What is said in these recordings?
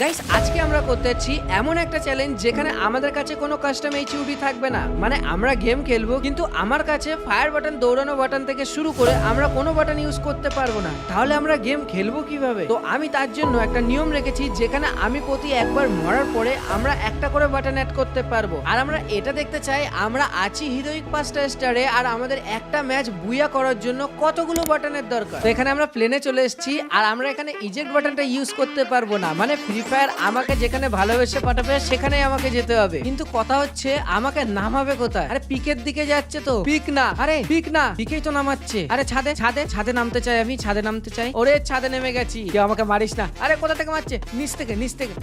Guys আজকে আমরা করতে যাচ্ছি এমন একটা চ্যালেঞ্জ যেখানে আমাদের কাছে কোনো কাস্টম এইচইউডি থাকবে না। মানে আমরা গেম খেলবো কিন্তু আমার কাছে ফায়ার বাটন, দৌড়ানো বাটন থেকে শুরু করে আমরা কোনো বাটন ইউজ করতে পারবো না। তাহলে আমরা গেম খেলবো কিভাবে? তো আমি তার জন্য একটা নিয়ম রেখেছি যেখানে আমি প্রতি একবার মরার পরে আমরা একটা করে বাটন অ্যাড করতে পারবো। আর আমরা এটা দেখতে চাই আমরা আছি হিরোইক 5টা স্টারে আর আমাদের একটা ম্যাচ বুইয়া করার জন্য কতগুলো বাটনের দরকার। তো এখানে আমরা প্লেনে চলে এসেছি আর আমরা এখানে ইজেক্ট বাটনটা ইউজ করতে পারবো না। মানে ফ্রি ফায়ার আমাকে যেখানে ভালোবেসে পাঠাবে সেখানেই আমাকে যেতে হবে। কিন্তু কথা হচ্ছে আমাকে নামাবে কোথায়? আরে পিকের দিকে যাচ্ছে তো। পিক না, আরে পিক না, পিকেই তো নামাচ্ছে। আরে ছাদে ছাদে ছাদে নামতে চাই, আমি ছাদে নামতে চাই। ওরে ছাদে নেমে গেছি, কেউ আমাকে মারিস না। আরে কোথা থেকে মারছে? নিচ থেকে, নিচ থেকে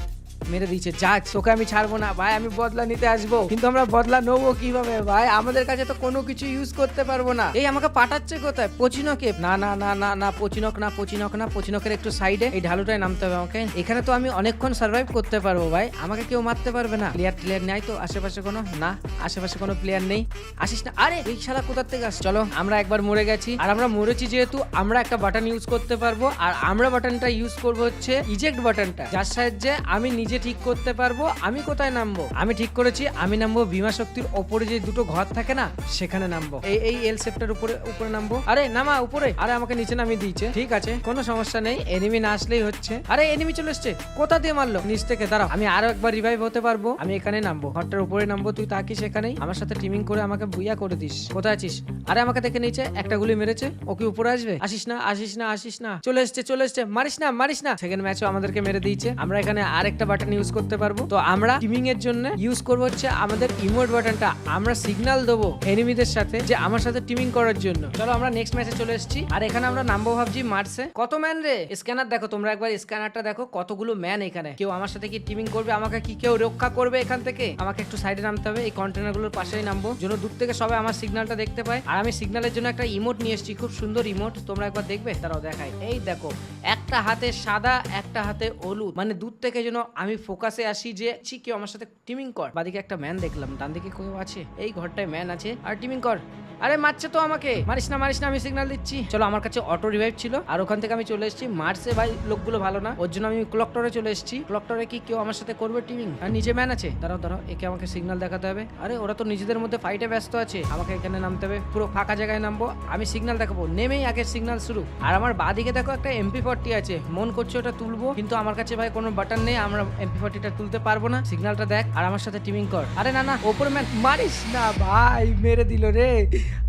মেরে দিয়েছে। যাক, তোকে আমি ছাড়বো না ভাই, আমি বদলা নিতে আসবো। কিন্তু আমরা বদলা নেবো কিভাবে ভাই? আমাদের কাছে তো কোনো কিছু ইউজ করতে পারবো না। এই আমাকে পাঠাচ্ছে কোথায়? পচিনকে? না না না না না, পচিনক না, পচিনক না, পচিনকের একটু সাইডে এই ঢালুটায় নামতে হবে আমাকে। এখানে তো আমি অনেকক্ষণ সার্ভাইভ করতে পারবো ভাই, আমাকে কেউ মারতে পারবে না। প্লেয়ার নাই তো আশেপাশে কোনো? না, আশেপাশে কোনো প্লেয়ার নেই। আসিস না। আরে এই শালা কোথা থেকে আস? চলো, আমরা একবার মরে গেছি আর আমরা মরেছি যেহেতু আমরা একটা বাটন ইউজ করতে পারবো। আর আমরা বাটনটা ইউজ করবো হচ্ছে ইজেক্ট বাটনটা, যার সাহায্যে আমি নিজে ঠিক করতে পারবো আমি কোথায় নামবো। আমি ঠিক করেছি আমি নামবো ভীমা শক্তির ওপরে যে দুটো ঘর থাকে না সেখানে নামবো। এই এল শেপটার উপরে নামবো। আরে নামা উপরে। আরে আমাকে নিচে নামিয়ে দিয়েছে। ঠিক আছে, কোনো সমস্যা নেই, এনিমি না আসলেই হচ্ছে। আরে এনিমি চলে এসছে, কোথা দিয়ে মারলো? নিচ থেকে। দাঁড়াও, আমি আরো একবার রিভাইভ হতে পারবো। আমি এখানে নামবো, ঘরটার উপরে নামবো। তুই তাকিস এখানেই, আমার সাথে টিমিং করে আমাকে বুইয়া করে দিস। কোথায় আছিস? আরে আমাকে দেখে নিচে একটা গুলি মেরেছে, ওকে উপরে আসবে? আসিস না, আসিস না, আসিস না। চলে এসছে, চলে এসছে। মারিস না, মারিস না। সেকেন্ড ম্যাচও আমাদেরকে মেরে দিয়েছে। আমরা এখানে আরেকটা বাটন ইউজ করতে পারবো। তো আমরা টিমিং এর জন্য ইউজ করবো হচ্ছে আমাদের ইমোট বাটনটা। আমরা সিগন্যাল দেবো এনিমিদের সাথে যে আমার সাথে টিমিং করার জন্য। চলো আমরা নেক্সট ম্যাচে চলে এসেছি আর এখানে আমরা নামবো ভাবছি মার্সে। কত ম্যান রে? স্ক্যানার দেখো, তোমরা একবার স্ক্যানারটা দেখো কতগুলো ম্যান এখানে। কেউ আমার সাথে কি টিমিং করবে? আমাকে কি কেউ রক্ষা করবে এখান থেকে? আমাকে একটু সাইডে নামতে হবে, এই কন্টেনার গুলোর পাশেই নামবো যেন দূর থেকে সবাই আমার সিগন্যালটা দেখতে পায়। আর আমি সিগন্যালের জন্য একটা ইমোট নিয়ে এসেছি, খুব সুন্দর ইমোট, তোমরা একবার দেখবে। তারাও দেখাই, এই দেখো, একটা হাতে সাদা একটা হাতে হলুদ, মানে দূর থেকে যেন আমি ফোকাসে আসি যে কেউ আমার সাথে টিমিং কর। বাদিকে একটা ম্যান দেখলাম, ডান দিকে কেউ আছে, এই ঘরটায় ম্যান আছে আর টিমিং কর। আরে মারছে তো আমাকে, মারিস না, মারিস না, আমি সিগন্যাল দিচ্ছি। চলো, আমার কাছে অটো রিভাইভ ছিল আর ওখান থেকে আমি চলে এসেছি মার্সে। ভাই লোকগুলো ভালো না, ওর জন্য আমি ক্লক টাওয়ারে চলে এসেছি। ক্লক টাওয়ারে কি কেউ আমার সাথে করবে টিমিং? আর নিচে ম্যান আছে, দাঁড়াও দাঁড়াও, একে আমাকে সিগন্যাল দেখাতে হবে। আরে ওরা তো নিজেদের মধ্যে ফাইটে ব্যস্ত আছে, আমাকে এখানে নামতে হবে, পুরো ফাঁকা জায়গায় নামবো। আমি সিগন্যাল দেখাবো, নেমেই আগে সিগন্যাল শুরু। আর আমার বাদিকে দেখো একটা MP40 আছে, মন করছে ওটা তুলবো কিন্তু আমার কাছে ভাই কোনো বাটন নেই, আমরা MP40টা তুলতে পারবো না। সিগন্যালটা দেখ আর আমার সাথে টিমিং কর। আরে না না, ওপরে ম্যান। মারিস না ভাই, মেরে দিল রে।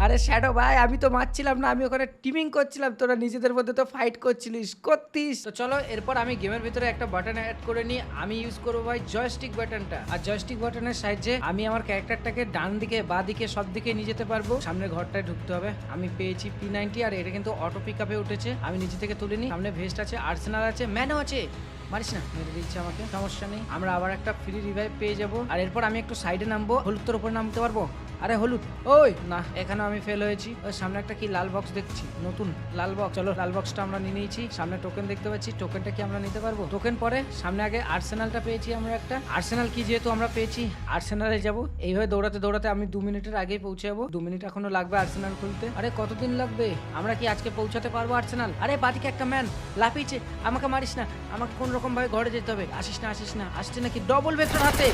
আরে শ্যাডো ভাই, আমি তো মারছিলাম না, আমি ওখানে টিমিং করছিলাম, তোরা নিজেদের মধ্যে তো ফাইট করছিলিস, করতিস। তো চলো, এরপর আমি গেমের ভিতরে একটা বাটন অ্যাড করে নিই। আমি ইউজ করবো ভাই জয়স্টিক বাটনটা। আর জয়স্টিক বাটনের সাহায্যে আমি আমার ক্যারেক্টারটাকে ডান দিকে বা দিকে সব দিকে নিয়ে যেতে পারবো। সামনে ঘরটায় ঢুকতে হবে। আমি পেয়েছি P90 আর এটা কিন্তু অটো পিক আপে উঠেছে, আমি নিচে থেকে তুলিনি। সামনে ভেস্ট আছে, আর্সেনাল আছে, ম্যানও আছে। মারিস না, মেরে দিচ্ছে আমাকে, সমস্যা নেই, আমরা আবার একটা ফ্রি রিভাইভ পেয়ে যাবো। আর এরপর আমি একটু সাইডে নামবো, হলুদের উপর নামতে পারবো। আরে হলুদ, ওই না, এখানে আমি ফেল হয়েছি। ওই সামনে একটা কি লাল বক্স দেখছি, নতুন লাল বক্স। চলো, লাল বক্সটা আমরা নিয়ে নিয়েছি। সামনে টোকেন দেখতে পাচ্ছি, টোকেনটা কি আমরা নিতে পারবো? টোকেন পরে, সামনে আগে আর্সেনালটা পেয়েছি আমরা একটা। আর্সেনাল কি যেহেতু আমরা পেয়েছি, আর্সেনালে যাবো। এইভাবে দৌড়াতে দৌড়াতে আমি 2 মিনিটের আগেই পৌঁছে যাবো। 2 মিনিট এখনো লাগবে আর্সেনাল খুলতে। আরে কতদিন লাগবে? আমরা কি আজকে পৌঁছাতে পারবো আর্সেনাল? আরে বাদিকে একটা ম্যান লাফিয়েছে, আমাকে মারিস না, আমাকে কোন রকম ভাবে ঘরে যেতে হবে। আসিস না, আসিস না, আসছে নাকি? ডবল ভেক্টর হাতে,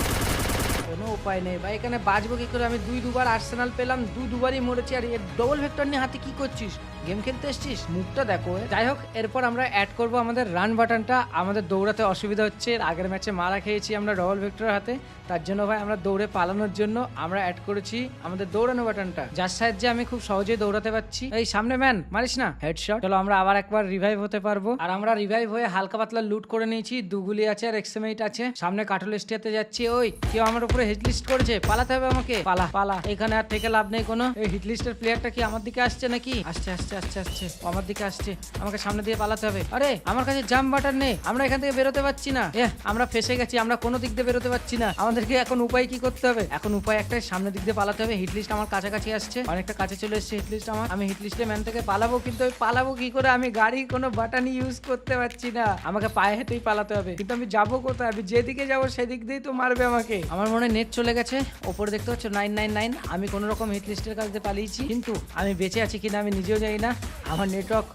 কোনো উপায় নেই ভাই, এখানে বাঁচবো কি করে? আমি দুবার আর্সেনাল পেলাম, দুবারই মরেছি। আর এর ডবল ভেক্টর নিয়ে হাতে কি করছিস? গেম খেলতে এসছিস? মুখটা দেখো। যাই হোক, এরপর আমরা অ্যাড করব আমাদের রান বাটনটা। আমাদের দৌড়াতে অসুবিধা হচ্ছে, আগের ম্যাচে মারা খেয়েছি আমরা ডবল ভেক্টরের হাতে, তার জন্য ভাই আমরা দৌড়ে পালানোর জন্য আমরা অ্যাড করেছি আমাদের দৌড়ানো বাটনটা, যার সাহায্যে আমি খুব সহজেই দৌড়াতে পারছি। এই সামনে ম্যান, মারিস না, হেডশট। চলো, আমরা আবার একবার রিভাইভ হতে পারবো। আর আমরা রিভাইভ হয়ে হালকা পাতলা লুট করে নিয়েছি, 2 গুলি আছে আর XM8 আছে। সামনে কাটল স্টিয়াতে যাচ্ছি। ওই কেউ আমার উপরে হিট লিস্ট করেছে, পালাতে হবে আমাকে। পালা পালা, এখানে আর থেকে লাভ নেই কোনো। এই হিট লিস্টের প্লেয়ারটা কি আমার দিকে আসছে নাকি? আসছে আসছে আসছে আসছে, আমার দিকে আসছে, আমাকে সামনে দিয়ে পালাতে হবে। আরে আমার কাছে জাম্প বাটন নেই, আমরা এখান থেকে বেরোতে পারছি না। আমরা ফেসে গেছি, আমরা কোনো দিক দিয়ে বেরোতে পারছি না। আমাদেরকে এখন উপায় কি করতে হবে? এখন উপায় একটাই, সামনের দিক দিয়ে পালাতে হবে। হিট লিস্ট আমার কাছাকাছি আসছে, অনেকটা কাছে চলে এসছে হিট লিস্ট আমার। আমি হিট লিস্টে ম্যান থেকে পালাবো, কিন্তু আমি পালাবো কি করে? আমি গাড়ি কোনো বাটন ইউজ করতে পারছি না, আমাকে পায়ে হেঁটেই পালাতে হবে। কিন্তু আমি যাবো কোথায়? আমি যেদিকে যাবো সেদিক দিয়েই তো মারবে আমাকে। আমার মনে হয় নেট চলে গেছে, ওপরে দেখতে পাচ্ছ 999। আমি কোনো রকম হিট লিস্টের কাছ দিয়ে পালিয়েছি, কিন্তু আমি বেঁচে আছি কিনা আমি নিজেও জানি না। আমার নেটওয়ার্ক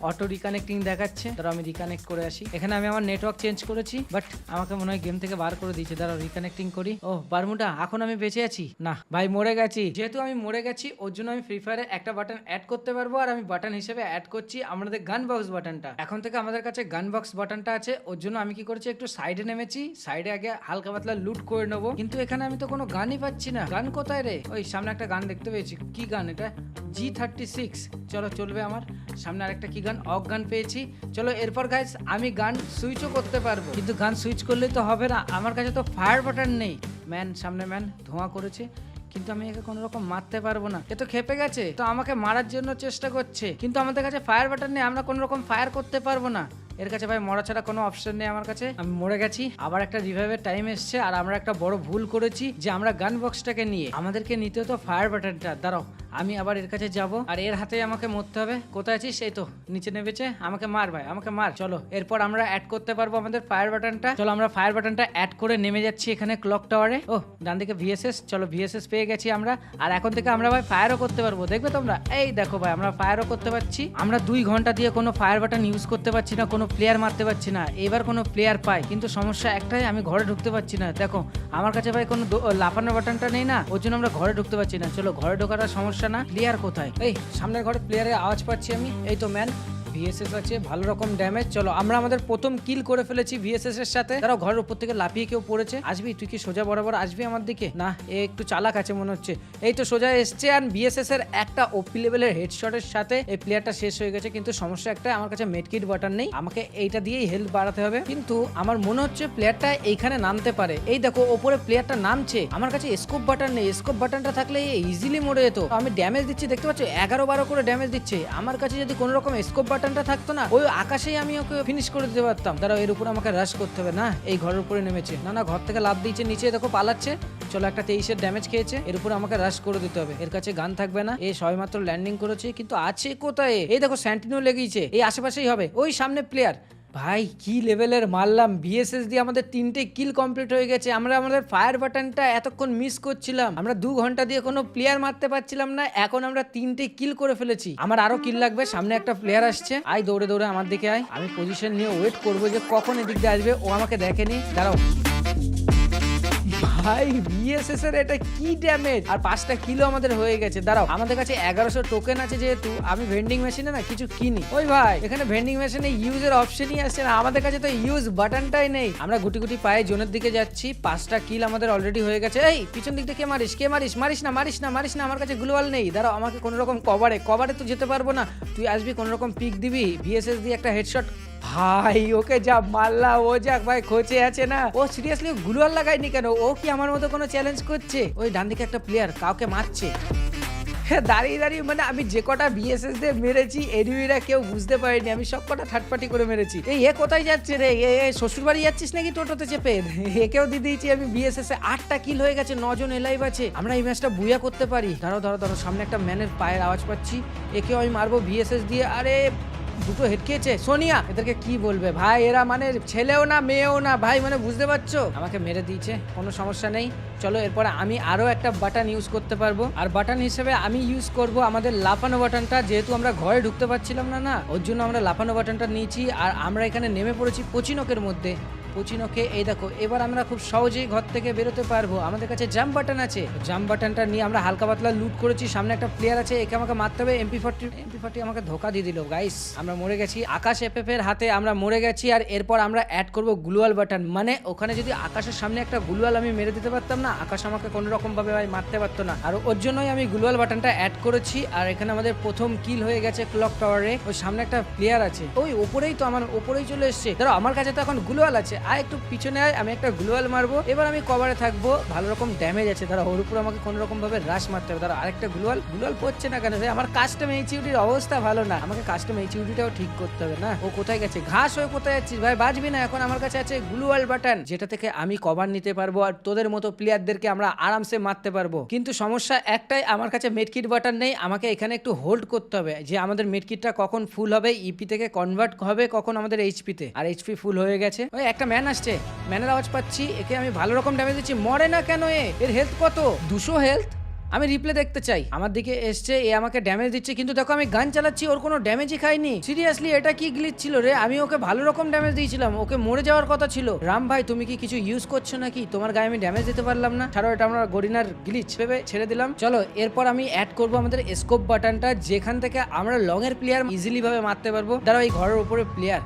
অটো রিকানেক্টিং দেখাচ্ছে, দাঁড়াও আমি রিকানেক্ট করে আসি। এখানে আমি আমার নেটওয়ার্ক চেঞ্জ করেছি, বাট আমাকে মনে হয় গেম থেকে বার করে দিয়েছে। দাঁড়াও রিকানেক্টিং করি। ও বারমুডা, এখন আমি বেঁচে আছি? না ভাই, মরে গেছি। যেহেতু আমি মরে গেছি ওর জন্য আমি ফ্রি ফায়ারে একটা বাটন অ্যাড করতে পারবো, আর আমি বাটন হিসেবে অ্যাড করছি আমাদের গান বক্স বাটনটা। এখন থেকে আমাদের কাছে গান বক্স বাটনটা আছে, ওর জন্য আমি কি করেছি, একটু সাইডে নেমেছি। সাইডে আগে হালকা পাতলা লুট করে নেবো, কিন্তু এখানে আমি তো কোনো গানই পাচ্ছি না। গান কোথায় রে? ওই সামনে একটা গান দেখতে পেয়েছি। কি গান এটা? G36। চলো চলবে। আমার সামনে আরেকটা কি গান, অক গান পেয়েছি। চলো এরপর গাইস আমি গান সুইচও করতে পারবো, কিন্তু গান সুইচ করলেই তো হবে না, আমার কাছে তো ফায়ার বাটন নেই। ম্যান সামনে ম্যান ধোঁয়া করেছে, কিন্তু আমি একে কোনো রকম মারতে পারবো না। এ তো খেপে গেছে, তো আমাকে মারার জন্য চেষ্টা করছে, কিন্তু আমাদের কাছে ফায়ার বাটন নেই, আমরা কোনো রকম ফায়ার করতে পারবো না। এর কাছে ভাই মরা ছাড়া কোনো অপশন নেই আমার কাছে। আমি মরে গেছি, আবার একটা রিভাইভের টাইম এসছে, আর আমরা একটা বড় ভুল করেছি যে আমরা গান বক্সটাকে নিয়ে আমাদেরকে নিতে হতো ফায়ার বাটনটা। দাঁড়াও আমি আবার এর কাছে যাব, আর এর হাতে আমাকে মরতে হবে। কোথায় আছিস? এই তো নিচে নেমেছে, আমাকে মার ভাই, আমাকে মার। চলো এরপর আমরা অ্যাড করতে পারবো আমাদের ফায়ার বাটনটা। চলো আমরা ফায়ার বাটনটা অ্যাড করে নেমে যাচ্ছি এখানে ক্লক টাওয়ারে। ও ডান দিকে ভিএসএস, চলো ভিএসএস পেয়ে গেছি আমরা, আর এখন থেকে আমরা ভাই ফায়ারও করতে পারবো। দেখবে তোমরা, এই দেখো ভাই আমরা ফায়ারও করতে পারছি। আমরা 2 ঘন্টা দিয়ে কোনো ফায়ার বাটন ইউজ করতে পারছি না, কোনো প্লেয়ার মারতে পারছি না। এবার কোনো প্লেয়ার পাই, কিন্তু সমস্যা একটাই, আমি ঘরে ঢুকতে পারছি না। দেখো আমার কাছে ভাই কোনো লাফানোর বাটনটা নেই না, ওর জন্য আমরা ঘরে ঢুকতে পারছি না। চলো ঘরে ঢোকাটা সমস্যা না, প্লেয়ার কোথায়? এই সামনের ঘরে প্লেয়ারের আওয়াজ পাচ্ছি আমি। এই তো ম্যান, ভিএসএস আছে, ভালো রকম ড্যামেজ। চলো আমরা আমাদের প্রথম কিল করে ফেলেছি ভিএসএস এর সাথে। তারাও ঘরের উপর থেকে লাফিয়ে কেউ পড়েছে। আসবি তুই? কি সোজা বরাবর আসবি আমার দিকে? না, এ একটু চালাক আছে মনে হচ্ছে। এই তো সোজা এসছে, আর ভিএসএস এর একটা ওপি লেভেলের হেডশটের সাথে এই প্লেয়ারটা শেষ হয়ে গেছে। কিন্তু সমস্যা একটা, আমার কাছে মেডকিট বাটন নেই, আমাকে এইটা দিয়েই হেলথ বাড়াতে হবে। কিন্তু আমার মনে হচ্ছে প্লেয়ারটা এইখানে নামতে পারে। এই দেখো ওপরে প্লেয়ারটা নামছে, আমার কাছে স্কোপ বাটন নেই। স্কোপ বাটনটা থাকলে ইজিলি মরে যেত। আমি ড্যামেজ দিচ্ছি, দেখতে পাচ্ছ 11-12 করে ড্যামেজ দিচ্ছে। আমার কাছে যদি কোনো রকম স্কোপ বাটনটা থাকতো না, ওই আকাশেই আমি ওকে ফিনিশ করে দিতে পারতাম। দাঁড়াও এর উপর আমাকে রাশ করতে হবে। না, এই ঘরের উপরে নেমেছে। না না, ঘর থেকে লাফ দিয়েছে নিচে, দেখো পালাচ্ছে। চলো একটা 23-এর ড্যামেজ খেয়েছে, এর উপর আমাকে রাশ করে দিতে হবে। এর কাছে গান থাকবে না, এই সবেমাত্র ল্যান্ডিং করেছে, কিন্তু আছে কোথায়? এই দেখো স্যান্টিনো লেগেছে, এই আশেপাশেই হবে, ওই সামনে প্লেয়ার। ভাই কি লেভেলের মারলাম, ভিএসএস দিয়ে আমাদের 3টে কিল কমপ্লিট হয়ে গেছে। আমরা আমাদের ফায়ার বাটনটা এতক্ষণ মিস করছিলাম, আমরা 2 ঘন্টা দিয়ে কোনো প্লেয়ার মারতে পারছিলাম না, এখন আমরা 3টে কিল করে ফেলেছি। আমার আরো কিল লাগবে, সামনে একটা প্লেয়ার আসছে, আয় দৌড়ে দৌড়ে আমার দিকে আয়। আমি পজিশন নিয়ে ওয়েট করবো যে কখন এদিক দিয়ে আসবে, ও আমাকে দেখেনি। দাঁড়াও ভাই, ভিএসএস এর এটা কি ড্যামেজ, আর 5টা কিলো আমাদের হয়ে গেছে। দাঁড়াও আমাদের কাছে 1100 টোকেন আছে, যেহেতু আমি ভেন্ডিং মেশিনে না কিছু কিনি। ওই ভাই এখানে ভেন্ডিং মেশিনে ইউজের অপশনই আসছে না, আমাদের কাছে তো ইউজ বাটনটাই নেই। আমরা গুটি গুটি পায়ে জোনের দিকে যাচ্ছি, 5টা কিল আমাদের অলরেডি হয়ে গেছে। এই পিছন দিক থেকে মারিস, কে মারিস? মারিস না, মারিস না, মারিস না, আমার কাছে গ্লোয়াল নেই। দাঁড়াও আমাকে কোনো রকম কভারে তো যেতে পারবো না, তুই আসবি কোনো রকম পিক দিবি, ভিএসএস দিয়ে একটা হেডশট। ভাই ওকে যা মারলা, ও যাক ভাই খোঁচে আছে না, ও সিরিয়াসলি গ্লুয়াল লাগায়নি কেন? ও কি আমার মতো কোনো চ্যালেঞ্জ করছে? ওই ডান দিকে একটা প্লেয়ার কাউকে মারছে, দাঁড়িয়ে দাঁড়িয়ে। মানে আমি যে কটা বিএসএস দিয়ে মেরেছি এনিমিরা কেউ বুঝতে পারেনি, আমি সব কটা থার্ড পার্টি করে মেরেছি। এই এ কোথায় যাচ্ছে রে? এ শ্বশুর বাড়ি যাচ্ছিস নাকি টোটোতে চেপে? একেও দিয়ে দিয়েছি আমি বিএসএস এ। 8টা কিল হয়ে গেছে, 9 জন এলাইভ আছে, আমরা এই ম্যাচটা বুয়া করতে পারি। দাঁড়াও দাঁড়াও দাঁড়াও, সামনে একটা ম্যানের পায়ের আওয়াজ পাচ্ছি, একেও আমি মারবো ভিএসএস দিয়ে। আরে 2টো হেড খেয়েছে সোনিয়া, এদেরকে কি বলবে ভাই, এরা মানে ছেলেও না মেয়েও না ভাই, মানে বুঝতে পারছো? আমাকে মেরে দিয়েছে, কোনো সমস্যা নেই। চলো এরপরে আমি আরো একটা বাটন ইউজ করতে পারবো, আর বাটন হিসেবে আমি ইউজ করব আমাদের লাফানো বাটনটা। যেহেতু আমরা ঘরে ঢুকতে পারছিলাম না, ওর জন্য আমরা লাফানো বাটনটা নিয়েছি, আর আমরা এখানে নেমে পড়েছি পচিনকের মধ্যে। পচিনকে এই দেখো, এবার আমরা খুব সহজেই ঘর থেকে বেরোতে পারবো। আমাদের কাছে জাম্প বাটন আছে, জাম্প বাটনটা নিয়ে আমরা হালকা পাতলা লুট করেছি। সামনে একটা প্লেয়ার আছে, একে আমাকে মারতে হবে। এমপি40 আমাকে ধোকা দিয়ে দিল গাইস, আমরা মরে গেছি। আকাশ এফএফ এর হাতে আমরা মরে গেছি, আর এরপর আমরা অ্যাড করব গ্লুয়াল বাটন। মানে ওখানে যদি আকাশের সামনে একটা গ্লুয়াল আমি মেরে দিতে পারতাম না, আকাশ আমাকে কোনো রকম ভাবে ভাই মারতে পারতো না, আর ওর জন্যই আমি গ্লুয়াল বাটনটা অ্যাড করেছি। আর এখানে আমাদের প্রথম কিল হয়ে গেছে ক্লক টাওয়ারে। ওই সামনে একটা প্লেয়ার আছে, ওই ওপরেই তো, আমার ওপরেই চলে এসছে। ধরো আমার কাছে তো এখন গ্লুয়াল আছে, আর একটু পিছনে আয়, আমি একটা গ্লুয়াল মারবো। এবার আমি কভারে থাকবো, ভালো রকম ড্যামেজ আছে। ধরো ওর উপর আমাকে কোনো রকম ভাবে রাশ মারতে হবে। ধরো আরেকটা গ্লুয়াল পড়ছে না কেন? আমার কাস্টম এইচইউডির অবস্থা ভালো না, আমাকে কাস্টম এইচইউডিটাও ঠিক করতে হবে না। ও কোথায় গেছে? ঘাস হয়ে কোথায় যাচ্ছিস ভাই? বাজবি না এখন। আমার কাছে আছে গ্লুয়াল বাটন, যেটা থেকে আমি কভার নিতে পারবো, আর তোদের মতো প্লেয়ারদেরকে আমরা আরামসে মারতে পারবো। কিন্তু সমস্যা একটাই, আমার কাছে মেডকিট বাটন নেই। আমাকে এখানে একটু হোল্ড করতে হবে, যে আমাদের মেডকিটটা কখন ফুল হবে, ইপি থেকে কনভার্ট হবে কখন আমাদের এইচপি তে। আর এইচপি ফুল হয়ে গেছে। ওই একটা ম্যান আসছে, ম্যানের আওয়াজ পাচ্ছি, একে আমি ভালো রকম ড্যামেজ দিচ্ছি, মরে না কেন? এর হেলথ কত? 200 হেলথ। আমি রিপ্লে দেখতে চাই। আমার দিকে এসছে, এ আমাকে ড্যামেজ দিচ্ছে, কিন্তু দেখো আমি গান চালাচ্ছি, ওর কোনো ড্যামেজই খাইনি। সিরিয়াসলি এটা কি গ্লিচ ছিল রে? আমি ওকে ভালো রকম ড্যামেজ দিয়েছিলাম, ওকে মরে যাওয়ার কথা ছিল। রাম ভাই তুমি কি কিছু ইউজ করছো নাকি? তোমার গায়ে আমি ড্যামেজ দিতে পারলাম না। ছাড়ো, এটা আমরা গরিনার গ্লিচ ভেবে ছেড়ে দিলাম। চলো এরপর আমি অ্যাড করব আমাদের স্কোপ বাটনটা, যেখান থেকে আমরা লং এর প্লেয়ার ইজিলি ভাবে মারতে পারবো। দাঁড়াও, এই ঘরের উপরে প্লেয়ার,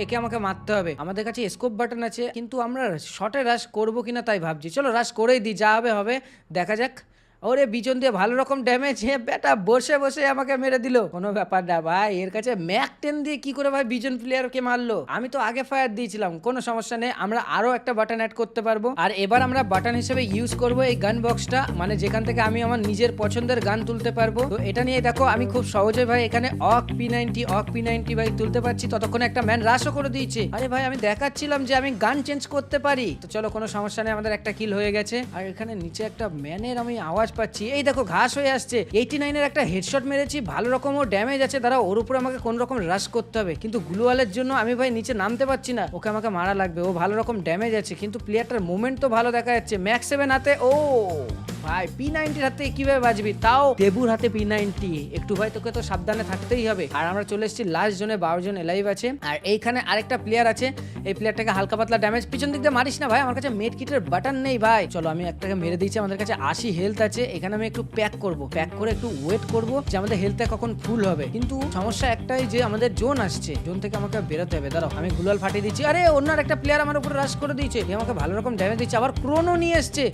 একে আমাকে মারতে হবে। আমাদের কাছে স্কোপ বাটন আছে, কিন্তু আমরা শর্টে রাশ করবো কিনা তাই ভাবছি। চলো রাশ করেই দিই, যা হবে হবে, দেখা যাক। ওরে বিজন দিয়ে ভালো রকম ড্যামেজ, বেটা বসে বসে আমাকে মেরে দিল। কোনো ব্যাপার না ভাই, এর কাছে ম্যাক 10 দিয়ে কি করে ভাই বিজন প্লেয়ারকে মারলো? আমি তো আগে ফায়ার দিয়েছিলাম, কোনো সমস্যা নেই। আমরা আরো একটা বাটন অ্যাড করতে পারবো। আর এবার আমরা বাটন হিসেবে ইউজ করব এই গান বক্সটা, মানে যেখান থেকে আমি আমার নিজের পছন্দের গান তুলতে পারবো। তো এটা নিয়ে দেখো আমি খুব সহজে ভাই এখানে অক P90 ভাই তুলতে পারছি। ততক্ষণে একটা ম্যান রাশও করে দিয়েছে। আরে ভাই আমি দেখাচ্ছিলাম যে আমি গান চেঞ্জ করতে পারি। তো চলো কোনো সমস্যা নেই, আমাদের একটা কিল হয়ে গেছে। আর এখানে নিচে একটা ম্যানের আমি আওয়াজ পাচ্ছি। এই দেখো ঘাস হয়ে আসছে। 89 এর একটা হেডশট মেরেছি, ভালো রকম ও ড্যামেজ আছে। দাঁড়া, ওর উপর আমাকে কোন রকম রাশ করতে হবে, কিন্তু গ্লুওয়ালের জন্য আমি ভাই নিচে নামতে পারছি না। ওকে আমাকে মারা লাগবে, ও ভালো রকম ড্যামেজ আছে, কিন্তু প্লেয়ারটার মুভমেন্ট তো ভালো দেখা যাচ্ছে। ম্যাক্স 7 হাতে, ও ভাই P90 হাতে কিভাবে বাজবি, তাও দেবুর হাতে P90। একটু ভাই তোকে তো সাবধানে থাকতেই হবে। আর আমরা চলে এসেছি লাস্ট জোনে, 12 জন এলাইভ আছে। আর এইখানে আরেকটা প্লেয়ার আছে, এই প্লেয়ারটাকে হালকা পাতলা ড্যামেজ। পিছন দিক দিয়ে মারিস না ভাই, আমার কাছে মেড কিটের বাটন নেই ভাই। চলো আমি একটাকে মেরে দিয়েছি, আমাদের কাছে 80 হেলথ আছে। এখানে আমি একটু প্যাক করে একটু ওয়েট করব যে আমাদের হেলথটা কখন ফুল হবে। কিন্তু সমস্যা একটাই যে আমাদের জোন আসছে, জোন থেকে আমাকে বেরোতে হবে। দাঁড়াও আমি গ্লুয়াল ফাটিয়ে দিচ্ছি। আরে অন্য একটা প্লেয়ার আমার উপরে রাশ করে দিয়েছে, আমাকে ভালো রকম ড্যামেজ দিচ্ছে, আবার ক্রোনো নিয়ে এসছে।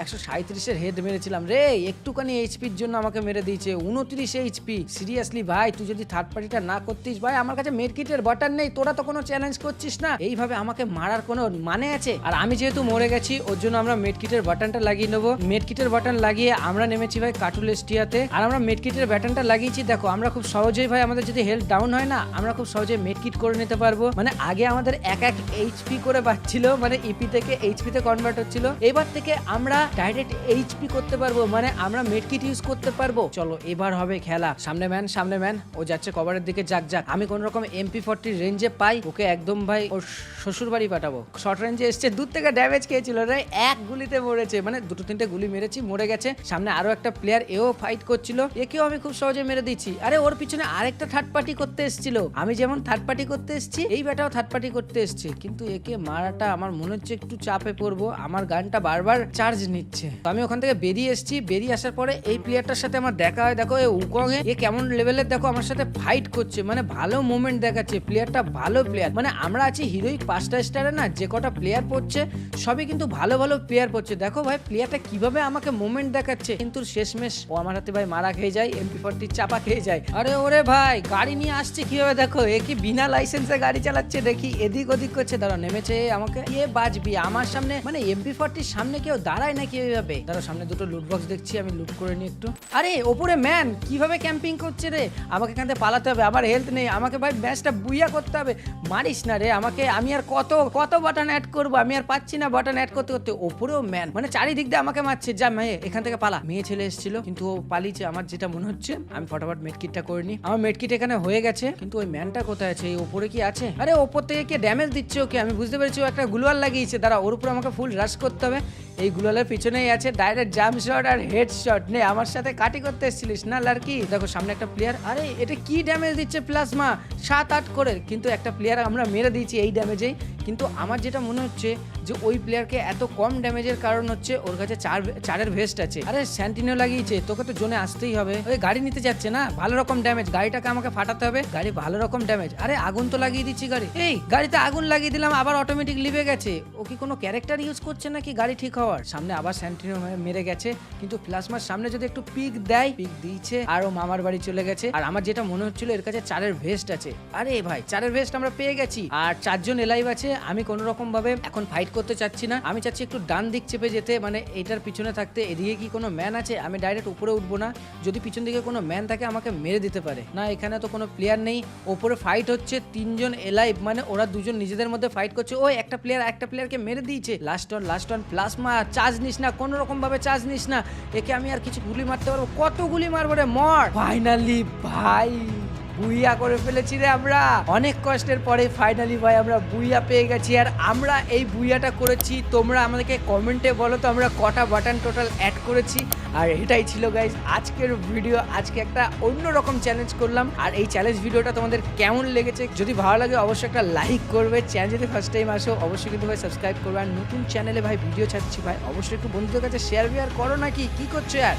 137 হেড মেরেছিলাম রে, একটুখানি এইচপির জন্য আমাকে মেরে দিয়েছে। 29 এইচপি। সিরিয়াসলি ভাই তুই যদি থার্ড পার্টিটা না করতিস, ভাই আমার কাছে মেডকিটের বাটন নেই, তোরা তো কোনো চ্যালেঞ্জ করছিস না, এইভাবে আমাকে মারার কোনো মানে আছে? আর আমি যেহেতু মরে গেছি, ওর জন্য আমরা মেডকিটের বাটনটা লাগিয়ে নেবো। মেডকিটের বাটন লাগিয়ে আমরা নেমেছি ভাই কাটুলেস্টিয়াতে। আর আমরা মেডকিটের বাটনটা লাগিয়েছি, দেখো আমরা খুব সহজেই ভাই, আমাদের যদি হেলথ ডাউন হয় না, আমরা খুব সহজেই মেডকিট করে নিতে পারবো। মানে আগে আমাদের এক এইচপি করে বাঁচছিল, মানে ইপি থেকে এইচপি তে কনভার্ট হচ্ছিল। এবার থেকে আমরা ডাইরেক্ট এইচপি করতে পারবো, মানে আমরা মেডকিট ইউজ করতে পারবো। চলো এবার হবে খেলা। সামনে ম্যান, ও যাচ্ছে কভারের দিকে। যাক আমি কোন রকম MP40 রেঞ্জে পাই, ওকে একদম ভাই ওর শ্বশুর বাড়ি পাঠাবো। শর্ট রেঞ্জে এসছে, দূর থেকে ড্যামেজ খেয়েছিল রে, এক গুলিতে মরেছে, মানে 2-3টে গুলি মেরেছি, মরে গেছে। সামনে আরো একটা প্লেয়ার, এও ফাইট করছিল, একেও আমি খুব সহজে মেরে দিচ্ছি। আরে ওর পিছনে আরেকটা থার্ড পার্টি করতে এসেছিল, আমি যেমন থার্ড পার্টি করতে এসেছি, এই ব্যাটাও থার্ড পার্টি করতে এসছে। কিন্তু একে মারাটা আমার মনে হচ্ছে একটু চাপে পড়বো, আমার গানটা বারবার চার্জ নিচ্ছে। তো আমি ওখান থেকে বেরিয়ে এসেছি। বেরিয়ে আসার পরে এই প্লেয়ারটার সাথে আমার দেখা হয়। দেখো এই উকং এ কেমন লেভেলের, দেখো আমার সাথে ফাইট করছে, মানে ভালো মুভমেন্ট দেখাচ্ছে। প্লেয়ারটা ভালো প্লেয়ার, মানে আমরা আছি হিরোইক 5টা স্টারে না, যে কটা প্লেয়ার পড়ছে সবই কিন্তু ভালো প্লেয়ার পড়ছে। দেখো ভাই প্লেয়ারটা কিভাবে আমাকে মুভমেন্ট দেখাচ্ছে, কিন্তু শেষমেশ ও আমার হাতে ভাই মারা খেয়ে যায়, MP40 চাপা খেয়ে যায়। আরে ওরে ভাই গাড়ি নিয়ে আসছে কিভাবে, দেখো এ কি বিনা লাইসেন্সে গাড়ি চালাচ্ছে, দেখি এদিক ওদিক করছে। দাঁড়া নেমেছে আমাকে, বাজবি আমার সামনে, মানে MP40 সামনে কেউ দাঁড়ায় নাকি এইভাবে? ধরো সামনে দুটো লুট বক্স দেখছি, আমি লুট করে নিই একটু। আরে ওপরে ম্যান কিভাবে ক্যাম্পিং করছে রে, আমাকে এখান থেকে পালাতে হবে, আমার হেলথ নেই, আমাকে ভাই ম্যাচটা বুইয়া করতে হবে। মারিস না রে আমাকে, আমি আর কত বাটন অ্যাড করবো, আমি আর পাচ্ছি না বাটন অ্যাড করতে। ওপরেও ম্যান, মানে চারিদিক দিয়ে আমাকে মারছে। যা মেয়ে এখান থেকে পালা। মেয়ে ছেলে এসেছিল, কিন্তু ও পালিয়েছে আমার যেটা মনে হচ্ছে। আমি ফটাফট মেডকিটটা করে নিই। আমার মেডকিট এখানে হয়ে গেছে, কিন্তু ওই ম্যানটা কোথায় আছে? এই ওপরে কি আছে? আরে ওপর থেকে কে ড্যামেজ দিচ্ছে ওকে, আমি বুঝতে পেরেছি ও একটা গ্লুয়াল লাগিয়েছে। দাঁড়া ওর উপর আমাকে ফুল রাশ করতে হবে। এই গ্লুয়ালের পিছনেই আছে ডাইরেক্ট জাম্প শট আর হেড শট। নে আমার সাথে কাটি করতে এসেছিলিস না লারকি? দেখো সামনে একটা প্লেয়ার, আরে এটা কি ড্যামেজ দিচ্ছে প্লাজমা 7-8 করে, কিন্তু একটা প্লেয়ার আমরা মেরে দিয়েছি এই ড্যামেজেই। কিন্তু আমার যেটা মনে হচ্ছে যে ওই প্লেয়ারকে এত কম ড্যামেজের কারণ হচ্ছে ওর কাছে 4-এর ভেস্ট আছে। আরে স্যান্টিনো লাগিয়েছে, তোকে তো জোনে আসতেই হবে। ওই গাড়ি নিতে যাচ্ছে না, ভালো রকম ড্যামেজ, গাড়িটাকে আমাকে ফাটাতে হবে। গাড়ি ভালো রকম ড্যামেজ। আরে আগুন তো লাগিয়ে দিচ্ছি গাড়ি, এই গাড়িতে আগুন লাগিয়ে দিলাম, আবার অটোমেটিক লিভে গেছে। ও কি কোনো ক্যারেক্টার ইউজ করছে নাকি গাড়ি ঠিক হওয়ার? সামনে আবার স্যান্টিনো মেরে গেছে, কিন্তু প্লাজমার সামনে যদি একটু পিক দেয়, পিক দিয়েছে আর ও মামার বাড়ি চলে গেছে। আর আমার যেটা মনে হচ্ছিল এর কাছে 4-এর ভেস্ট আছে। আরে ভাই 4-এর ভেস্ট আমরা পেয়ে গেছি, আর 4 জন এলাইভ আছে। আমি কোনো রকম ভাবে এখন ফাইট করতে চাচ্ছি না, আমি চাচ্ছি একটু ডান দিক চেপে যেতে, মানে এটার পিছনে থাকতে। এদিকে কি কোনো ম্যান আছে? আমি ডাইরেক্ট উপরে উঠবো না, যদি পিছন দিকে কোনো ম্যান থাকে আমাকে মেরে দিতে পারে। না এখানে তো কোনো প্লেয়ার নেই, ওপরে ফাইট হচ্ছে 3 জন এলাইভ, মানে ওরা দুজন নিজেদের মধ্যে ফাইট করছে। ওই একটা প্লেয়ারকে মেরে দিয়েছে। লাস্ট ওয়ান প্লাজমা, চার্জ নিস না, কোনো রকম ভাবে চার্জ নিস না। একে আমি আর কিছু গুলি মারতে পারবো? কত গুলি মারবো রে, মর। ফাইনালি ভাই বুইয়া করে ফেলেছি রে আমরা। অনেক কষ্টের পরে ফাইনালি ভাই আমরা বুইয়া পেয়ে গেছি। আর আমরা এই বুইয়াটা করেছি, তোমরা আমাদেরকে কমেন্টে বলো তো আমরা কটা বাটন টোটাল অ্যাড করেছি। আর এটাই ছিল গাইজ আজকের ভিডিও। আজকে একটা অন্যরকম চ্যালেঞ্জ করলাম। আর এই চ্যালেঞ্জ ভিডিওটা তোমাদের কেমন লেগেছে যদি ভালো লাগে অবশ্যই একটা লাইক করবে। চ্যানেল যদি ফার্স্ট টাইম আসো অবশ্যই কিন্তু ভাই সাবস্ক্রাইব করবে। আর নতুন চ্যানেলে ভাই ভিডিও ছাড়ছি ভাই, অবশ্যই একটু বন্ধুদের কাছে শেয়ার করো নাকি, কি করছো यार।